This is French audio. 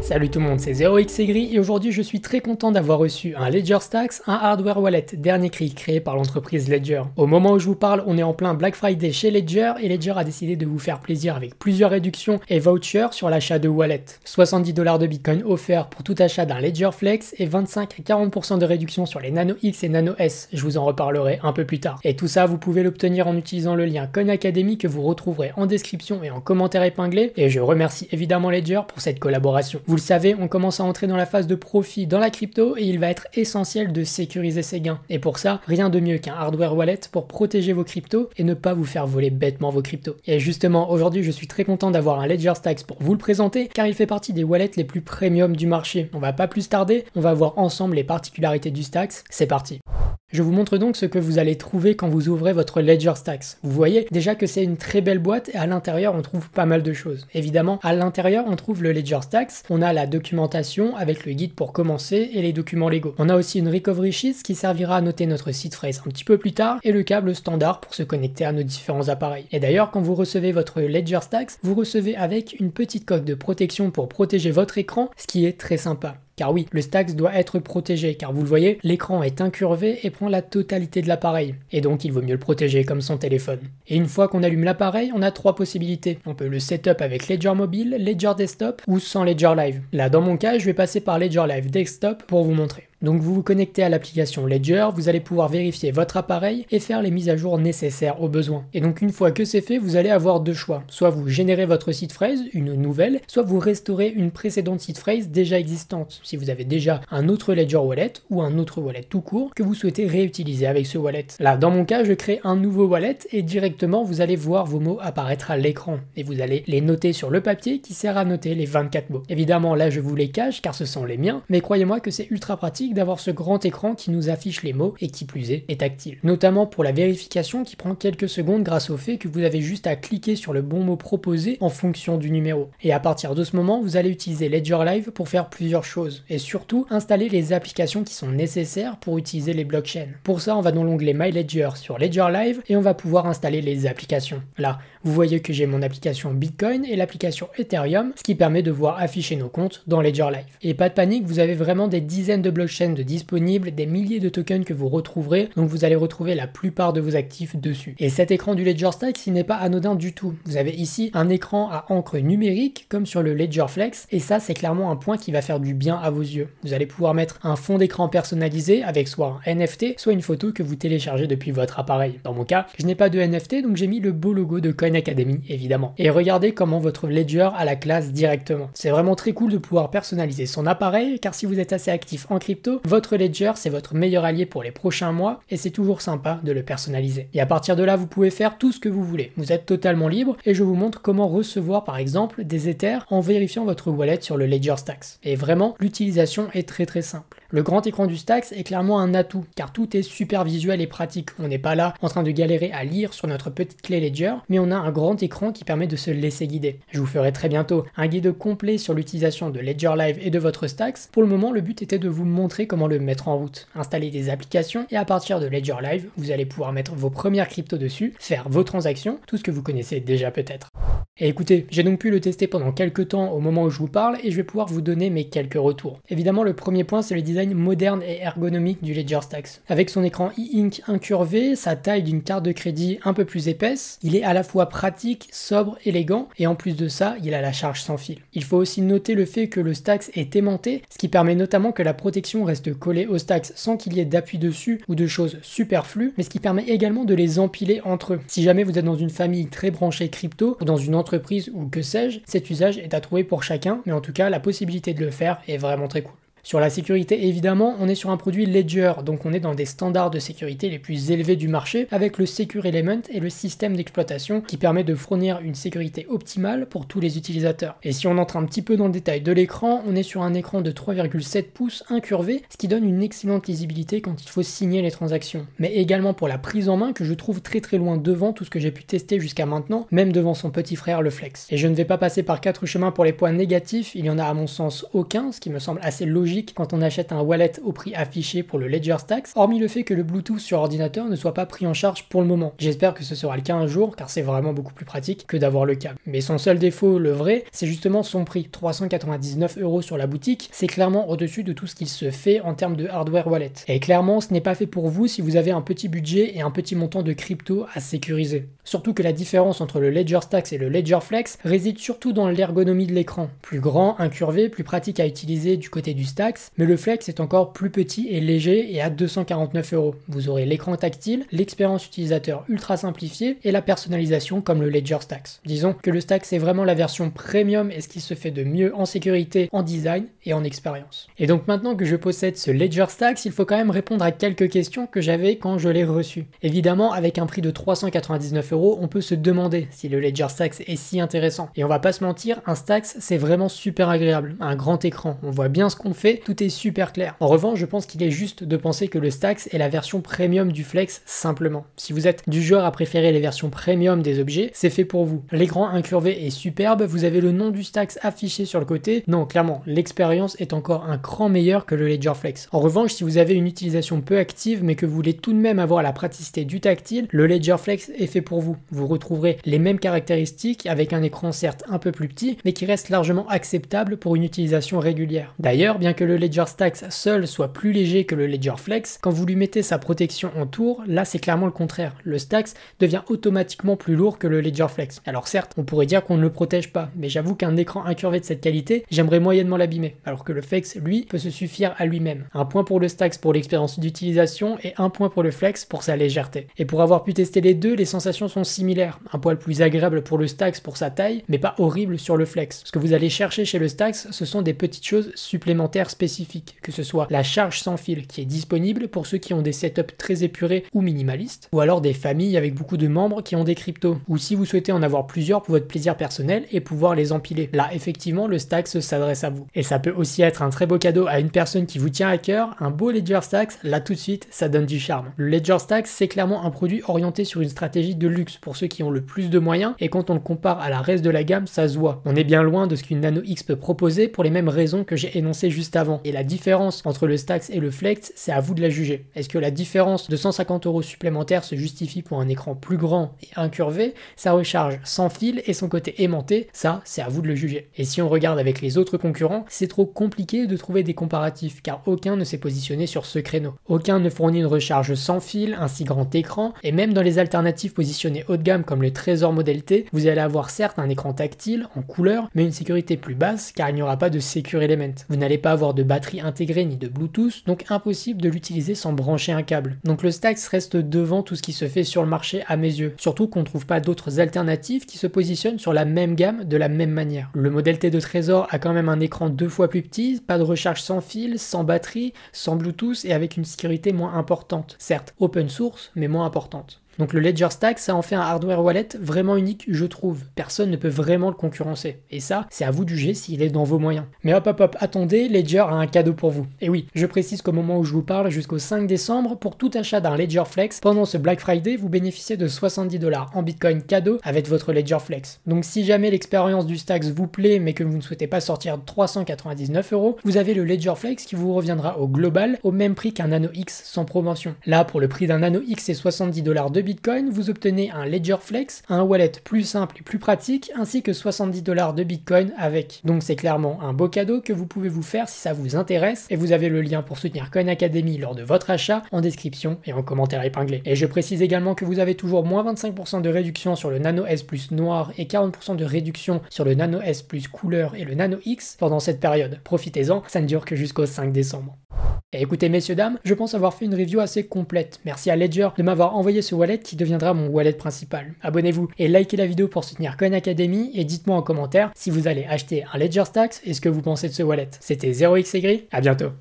Salut tout le monde, c'est 0xegri et aujourd'hui je suis très content d'avoir reçu un Ledger Stacks, un hardware wallet dernier cri créé par l'entreprise Ledger. Au moment où je vous parle, on est en plein Black Friday chez Ledger et Ledger a décidé de vous faire plaisir avec plusieurs réductions et vouchers sur l'achat de wallet. 70$ de Bitcoin offerts pour tout achat d'un Ledger Flex et 25 à 40% de réduction sur les Nano X et Nano S, je vous en reparlerai un peu plus tard. Et tout ça, vous pouvez l'obtenir en utilisant le lien Coin Academy que vous retrouverez en description et en commentaire épinglé et je remercie évidemment Ledger pour cette collaboration. Vous le savez, on commence à entrer dans la phase de profit dans la crypto et il va être essentiel de sécuriser ses gains. Et pour ça, rien de mieux qu'un hardware wallet pour protéger vos cryptos et ne pas vous faire voler bêtement vos cryptos. Et justement, aujourd'hui, je suis très content d'avoir un Ledger Stacks pour vous le présenter car il fait partie des wallets les plus premium du marché. On va pas plus tarder, on va voir ensemble les particularités du Stacks. C'est parti. Je vous montre donc ce que vous allez trouver quand vous ouvrez votre Ledger Stacks. Vous voyez déjà que c'est une très belle boîte et à l'intérieur on trouve pas mal de choses. Évidemment, à l'intérieur on trouve le Ledger Stacks, on a la documentation avec le guide pour commencer et les documents légaux. On a aussi une recovery sheet qui servira à noter notre seed phrase un petit peu plus tard et le câble standard pour se connecter à nos différents appareils. Et d'ailleurs, quand vous recevez votre Ledger Stacks, vous recevez avec une petite coque de protection pour protéger votre écran, ce qui est très sympa. Car oui, le Stacks doit être protégé, car vous le voyez, l'écran est incurvé et prend la totalité de l'appareil. Et donc il vaut mieux le protéger comme son téléphone. Et une fois qu'on allume l'appareil, on a trois possibilités. On peut le setup avec Ledger Mobile, Ledger Desktop ou sans Ledger Live. Là dans mon cas, je vais passer par Ledger Live Desktop pour vous montrer. Donc vous vous connectez à l'application Ledger, vous allez pouvoir vérifier votre appareil et faire les mises à jour nécessaires au besoin. Et donc une fois que c'est fait, vous allez avoir deux choix. Soit vous générez votre seed phrase, une nouvelle, soit vous restaurez une précédente seed phrase déjà existante. Si vous avez déjà un autre Ledger Wallet ou un autre wallet tout court que vous souhaitez réutiliser avec ce wallet. Là dans mon cas, je crée un nouveau wallet et directement vous allez voir vos mots apparaître à l'écran. Et vous allez les noter sur le papier qui sert à noter les 24 mots. Évidemment là je vous les cache car ce sont les miens, mais croyez-moi que c'est ultra pratique d'avoir ce grand écran qui nous affiche les mots et qui plus est tactile. Notamment pour la vérification qui prend quelques secondes grâce au fait que vous avez juste à cliquer sur le bon mot proposé en fonction du numéro. Et à partir de ce moment, vous allez utiliser Ledger Live pour faire plusieurs choses et surtout installer les applications qui sont nécessaires pour utiliser les blockchains. Pour ça, on va dans l'onglet My Ledger sur Ledger Live et on va pouvoir installer les applications. Là, vous voyez que j'ai mon application Bitcoin et l'application Ethereum, ce qui permet de voir afficher nos comptes dans Ledger Live. Et pas de panique, vous avez vraiment des dizaines de blockchains disponibles, des milliers de tokens que vous retrouverez, donc vous allez retrouver la plupart de vos actifs dessus. Et cet écran du Ledger Stacks, il n'est pas anodin du tout. Vous avez ici un écran à encre numérique, comme sur le Ledger Flex, et ça c'est clairement un point qui va faire du bien à vos yeux. Vous allez pouvoir mettre un fond d'écran personnalisé avec soit un NFT, soit une photo que vous téléchargez depuis votre appareil. Dans mon cas, je n'ai pas de NFT, donc j'ai mis le beau logo de Coin Academy, évidemment. Et regardez comment votre Ledger a la classe directement. C'est vraiment très cool de pouvoir personnaliser son appareil, car si vous êtes assez actif en crypto, votre Ledger c'est votre meilleur allié pour les prochains mois, et c'est toujours sympa de le personnaliser. Et à partir de là, vous pouvez faire tout ce que vous voulez. Vous êtes totalement libre, et je vous montre comment recevoir par exemple des Ethers en vérifiant votre wallet sur le Ledger Stacks. Et vraiment, l'utilisation est très simple. Le grand écran du Stacks est clairement un atout, car tout est super visuel et pratique. On n'est pas là en train de galérer à lire sur notre petite clé Ledger, mais on a un grand écran qui permet de se laisser guider. Je vous ferai très bientôt un guide complet sur l'utilisation de Ledger Live et de votre Stacks. Pour le moment, le but était de vous montrer comment le mettre en route, installer des applications, et à partir de Ledger Live, vous allez pouvoir mettre vos premières cryptos dessus, faire vos transactions, tout ce que vous connaissez déjà peut-être. Et écoutez, j'ai donc pu le tester pendant quelques temps au moment où je vous parle et je vais pouvoir vous donner mes quelques retours. Évidemment, le premier point, c'est le design moderne et ergonomique du Ledger Stacks. Avec son écran e-ink incurvé, sa taille d'une carte de crédit un peu plus épaisse, il est à la fois pratique, sobre, élégant et en plus de ça, il a la charge sans fil. Il faut aussi noter le fait que le Stacks est aimanté, ce qui permet notamment que la protection reste collée au Stacks sans qu'il y ait d'appui dessus ou de choses superflues, mais ce qui permet également de les empiler entre eux. Si jamais vous êtes dans une famille très branchée crypto ou dans une entreprise ou que sais-je, cet usage est à trouver pour chacun, mais en tout cas la possibilité de le faire est vraiment très cool. Sur la sécurité, évidemment, on est sur un produit Ledger, donc on est dans des standards de sécurité les plus élevés du marché, avec le Secure Element et le système d'exploitation qui permet de fournir une sécurité optimale pour tous les utilisateurs. Et si on entre un petit peu dans le détail de l'écran, on est sur un écran de 3,7 pouces incurvé, ce qui donne une excellente lisibilité quand il faut signer les transactions. Mais également pour la prise en main que je trouve très loin devant tout ce que j'ai pu tester jusqu'à maintenant, même devant son petit frère le Flex. Et je ne vais pas passer par 4 chemins pour les points négatifs, il y en a à mon sens aucun, ce qui me semble assez logique logique quand on achète un wallet au prix affiché pour le Ledger Stacks, hormis le fait que le Bluetooth sur ordinateur ne soit pas pris en charge pour le moment. J'espère que ce sera le cas un jour, car c'est vraiment beaucoup plus pratique que d'avoir le câble. Mais son seul défaut, le vrai, c'est justement son prix. 399 € sur la boutique, c'est clairement au-dessus de tout ce qu'il se fait en termes de hardware wallet. Et clairement, ce n'est pas fait pour vous si vous avez un petit budget et un petit montant de crypto à sécuriser. Surtout que la différence entre le Ledger Stacks et le Ledger Flex réside surtout dans l'ergonomie de l'écran. Plus grand, incurvé, plus pratique à utiliser du côté du Stacks, mais le Flex est encore plus petit et léger et à 249 €. Vous aurez l'écran tactile, l'expérience utilisateur ultra simplifiée et la personnalisation comme le Ledger Stacks. Disons que le Stacks est vraiment la version premium et ce qui se fait de mieux en sécurité, en design et en expérience. Et donc maintenant que je possède ce Ledger Stacks, il faut quand même répondre à quelques questions que j'avais quand je l'ai reçu. Évidemment, avec un prix de 399 €, on peut se demander si le Ledger Stacks est si intéressant. Et on va pas se mentir, un Stacks c'est vraiment super agréable. Un grand écran, on voit bien ce qu'on fait, tout est super clair. En revanche, je pense qu'il est juste de penser que le Stacks est la version premium du Flex simplement. Si vous êtes du genre à préférer les versions premium des objets, c'est fait pour vous. L'écran incurvé est superbe, vous avez le nom du Stacks affiché sur le côté. Non, clairement, l'expérience est encore un cran meilleur que le Ledger Flex. En revanche, si vous avez une utilisation peu active mais que vous voulez tout de même avoir la praticité du tactile, le Ledger Flex est fait pour vous. Vous retrouverez les mêmes caractéristiques avec un écran certes un peu plus petit mais qui reste largement acceptable pour une utilisation régulière. D'ailleurs, bien que le Ledger Stacks seul soit plus léger que le Ledger Flex, quand vous lui mettez sa protection en tour, là c'est clairement le contraire. Le Stacks devient automatiquement plus lourd que le Ledger Flex. Alors certes, on pourrait dire qu'on ne le protège pas, mais j'avoue qu'un écran incurvé de cette qualité, j'aimerais moyennement l'abîmer, alors que le Flex, lui, peut se suffire à lui-même. Un point pour le Stacks pour l'expérience d'utilisation et un point pour le Flex pour sa légèreté. Et pour avoir pu tester les deux, les sensations sont similaires. Un poil plus agréable pour le Stacks pour sa taille, mais pas horrible sur le Flex. Ce que vous allez chercher chez le Stacks, ce sont des petites choses supplémentaires spécifiques, que ce soit la charge sans fil qui est disponible pour ceux qui ont des setups très épurés ou minimalistes, ou alors des familles avec beaucoup de membres qui ont des cryptos, ou si vous souhaitez en avoir plusieurs pour votre plaisir personnel et pouvoir les empiler. Là, effectivement, le Stacks s'adresse à vous. Et ça peut aussi être un très beau cadeau à une personne qui vous tient à cœur, un beau Ledger Stacks, là tout de suite, ça donne du charme. Le Ledger Stacks, c'est clairement un produit orienté sur une stratégie de luxe pour ceux qui ont le plus de moyens, et quand on le compare à la reste de la gamme, ça se voit. On est bien loin de ce qu'une Nano X peut proposer pour les mêmes raisons que j'ai énoncées juste avant. Et la différence entre le Stacks et le Flex, c'est à vous de la juger. Est-ce que la différence de 150 € supplémentaires se justifie pour un écran plus grand et incurvé, sa recharge sans fil et son côté aimanté? Ça, c'est à vous de le juger. Et si on regarde avec les autres concurrents, c'est trop compliqué de trouver des comparatifs car aucun ne s'est positionné sur ce créneau. Aucun ne fournit une recharge sans fil, un si grand écran, et même dans les alternatives positionnées haut de gamme comme le Trésor Model T, vous allez avoir certes un écran tactile en couleur, mais une sécurité plus basse car il n'y aura pas de Secure Element. Vous n'allez pas avoir de batterie intégrée ni de Bluetooth, donc impossible de l'utiliser sans brancher un câble. Donc le Stacks reste devant tout ce qui se fait sur le marché à mes yeux, surtout qu'on ne trouve pas d'autres alternatives qui se positionnent sur la même gamme de la même manière. Le Model T de Trésor a quand même un écran 2 fois plus petit, pas de recharge sans fil, sans batterie, sans Bluetooth et avec une sécurité moins importante. Certes, open source, mais moins importante. Donc le Ledger Stacks, ça en fait un hardware wallet vraiment unique, je trouve. Personne ne peut vraiment le concurrencer. Et ça, c'est à vous de juger s'il est dans vos moyens. Mais hop hop hop, attendez, Ledger a un cadeau pour vous. Et oui, je précise qu'au moment où je vous parle, jusqu'au 5 décembre, pour tout achat d'un Ledger Flex, pendant ce Black Friday, vous bénéficiez de 70 $ en Bitcoin cadeau avec votre Ledger Flex. Donc si jamais l'expérience du Stacks vous plaît, mais que vous ne souhaitez pas sortir 399 €, vous avez le Ledger Flex qui vous reviendra au global au même prix qu'un Nano X sans promotion. Là, pour le prix d'un Nano X et 70 $ de Bitcoin, vous obtenez un Ledger Flex, un wallet plus simple et plus pratique, ainsi que 70 $ de Bitcoin avec. Donc c'est clairement un beau cadeau que vous pouvez vous faire si ça vous intéresse, et vous avez le lien pour soutenir Coin Academy lors de votre achat en description et en commentaire épinglé. Et je précise également que vous avez toujours moins 25% de réduction sur le Nano S Plus noir et 40% de réduction sur le Nano S Plus couleur et le Nano X pendant cette période. Profitez-en, ça ne dure que jusqu'au 5 décembre. Et écoutez messieurs dames, je pense avoir fait une review assez complète. Merci à Ledger de m'avoir envoyé ce wallet qui deviendra mon wallet principal. Abonnez-vous et likez la vidéo pour soutenir Coin Academy et dites-moi en commentaire si vous allez acheter un Ledger Stacks et ce que vous pensez de ce wallet. C'était 0xegri, à bientôt.